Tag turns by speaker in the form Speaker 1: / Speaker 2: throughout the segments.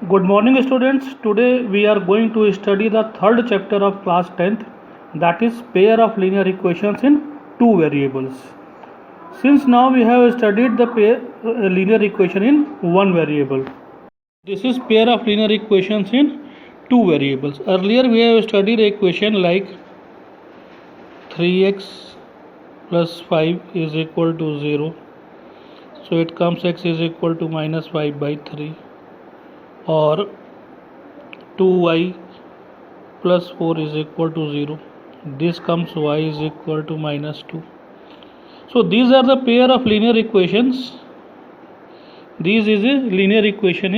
Speaker 1: Good morning, students. Today we are going to study the third chapter of class 10th, that is pair of linear equations in two variables. Since now we have studied the linear equation in one variable. This is pair of linear equations in two variables. Earlier we have studied equation like 3x plus 5 is equal to 0. So it comes x is equal to minus 5 by 3, or 2y plus 4 is equal to 0. This comes y is equal to minus 2. So these are the pair of linear equations. This is a linear equation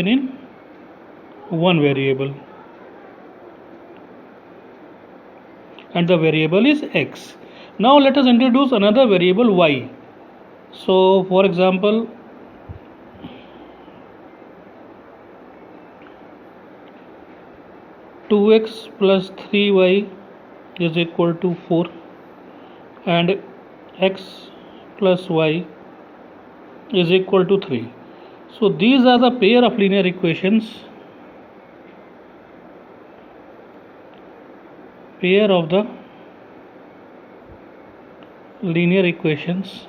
Speaker 1: in one variable, and the variable is x. Now let us introduce another variable y. So for example, two x plus 3y is equal to 4, and x plus y is equal to 3. So these are the pair of linear equations. Pair of the linear equations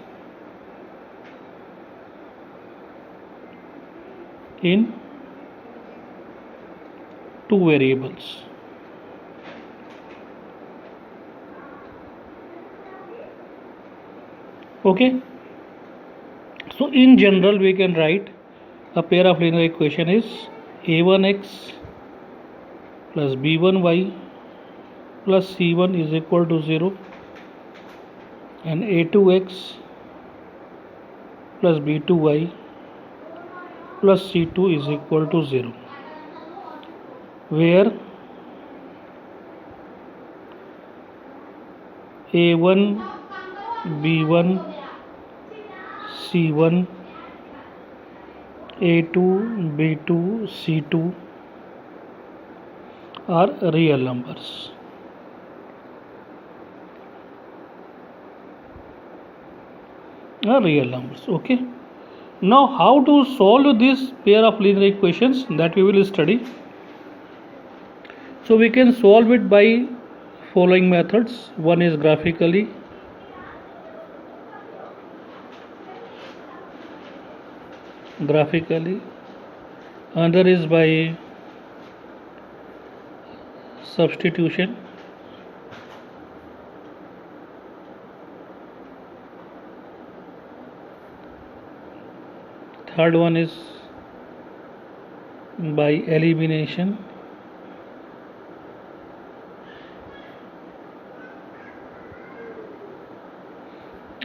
Speaker 1: in two variables. Okay. So in general we can write a pair of linear equation is a1x plus b1y plus c1 is equal to 0, and a2x plus b2y plus c2 is equal to 0, where a1, b1, c1, a2, b2, c2 are real numbers. Okay. Now how to solve this pair of linear equations, that we will study. So we can solve it by following methods. One is graphically, another is by substitution, third one is by elimination,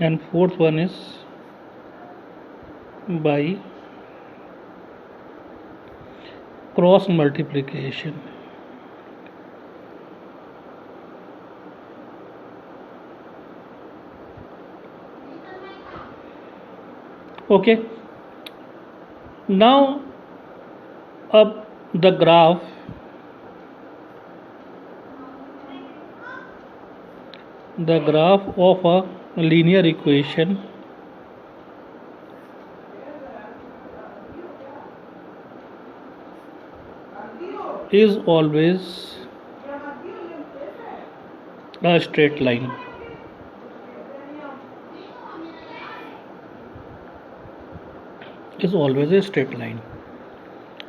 Speaker 1: and fourth one is by cross multiplication. Okay. Now up the graph of a linear equation is always a straight line.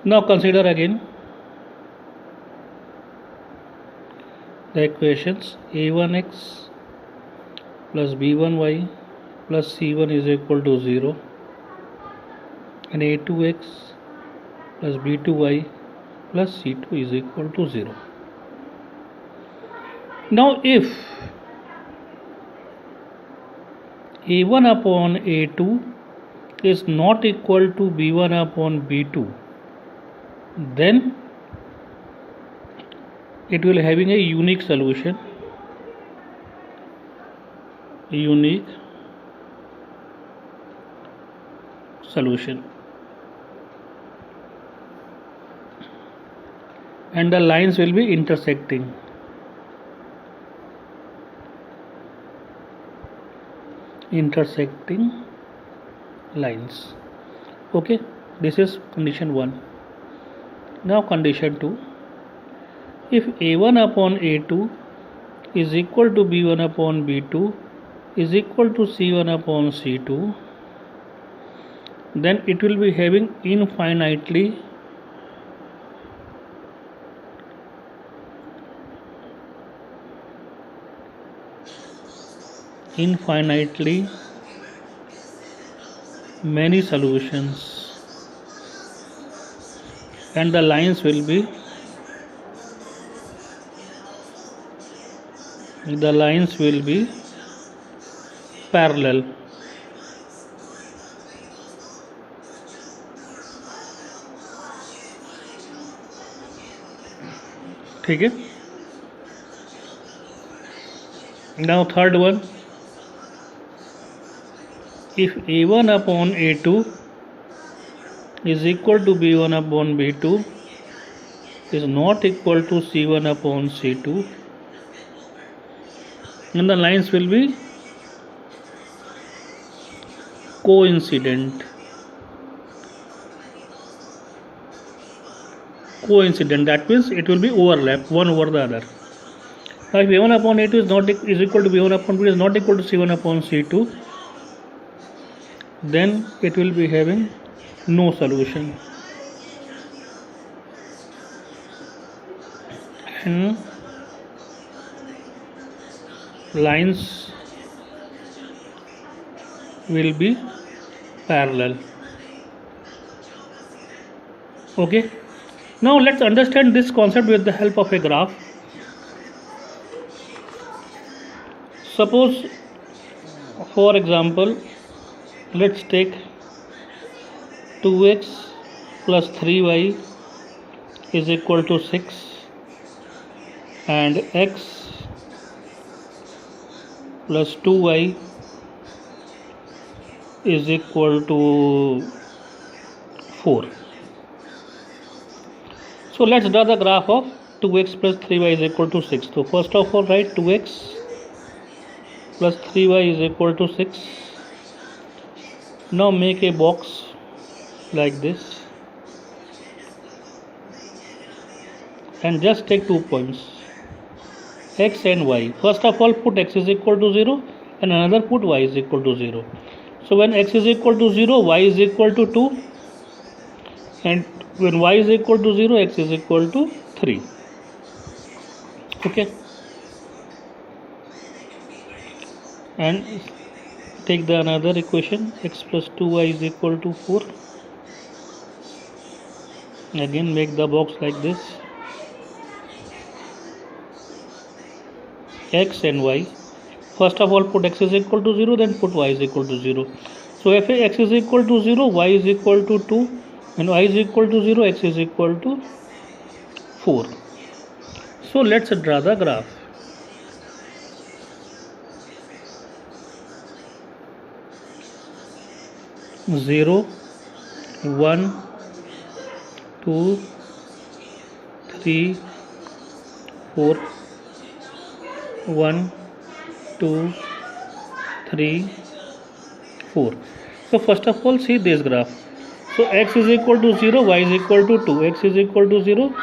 Speaker 1: Now consider again the equations. a1x plus b1y plus c1 is equal to 0, and a2x plus b2y plus c2 is equal to 0. Now if a1 upon a2 is not equal to b1 upon b2, then it will having a unique solution, and the lines will be intersecting. intersecting lines. Okay, this is condition 1. Now condition 2, if a1 upon a2 is equal to b1 upon b2 is equal to c1 upon c2, then it will be having infinitely many solutions, and the lines will be parallel. ठीक है. Now third one, if a1 upon a2 is equal to b1 upon b2 is not equal to c1 upon c2, and the lines will be coincident. That means it will be overlap one over the other. Now if a1 upon a2 is equal to b1 upon b2 is not equal to c1 upon c2, then it will be having no solution, and lines will be parallel. Okay, now let's understand this concept with the help of a graph. Suppose, for example, let's take 2x plus 3y is equal to 6 and x plus 2y is equal to 4. So let's draw the graph of 2x plus 3y is equal to 6. So first of all, write 2x plus 3y is equal to 6. Now make a box like this and just take 2 points, x and y. First of all, put x is equal to 0 and another put y is equal to 0. So when x is equal to 0, y is equal to 2, and when y is equal to 0, x is equal to 3. Okay, and take the another equation, x plus 2y is equal to 4. Again make the box like this, x and y. First of all, put x is equal to 0, then put y is equal to 0. So if x is equal to 0, y is equal to 2, and y is equal to 0, x is equal to 4. So let's draw the graph. Zero, 1, 2, 3, 4, 1, 2, 3, 4. So first of all, see this graph. So x is equal to 0, y is equal to 2, x is equal to 0,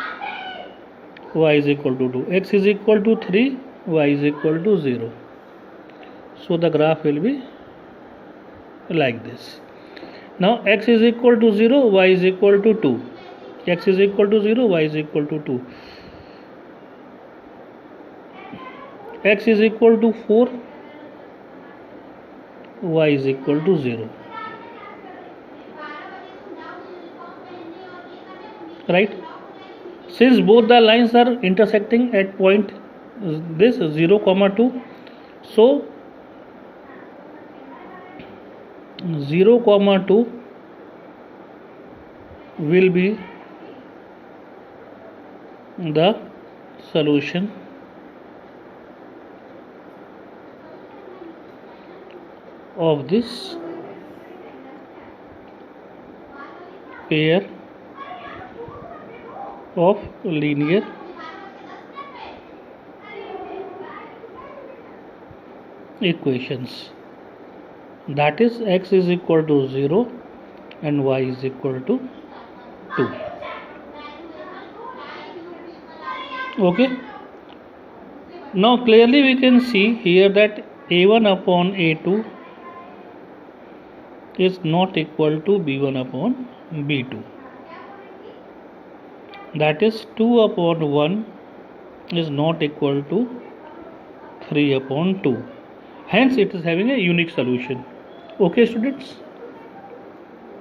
Speaker 1: y is equal to 2, x is equal to 3, y is equal to 0. So the graph will be like this. Now x is equal to 0, y is equal to 2, x is equal to 0, y is equal to 2, x is equal to 4, y is equal to 0. Right? Since both the lines are intersecting at point this 0, 2, so 0, 2 will be the solution of this pair of linear equations. that is x is equal to 0 and y is equal to 2. Okay, now clearly we can see here that a1 upon a2 is not equal to b1 upon b2, that is 2 upon 1 is not equal to 3 upon 2, hence it is having a unique solution. Okay students.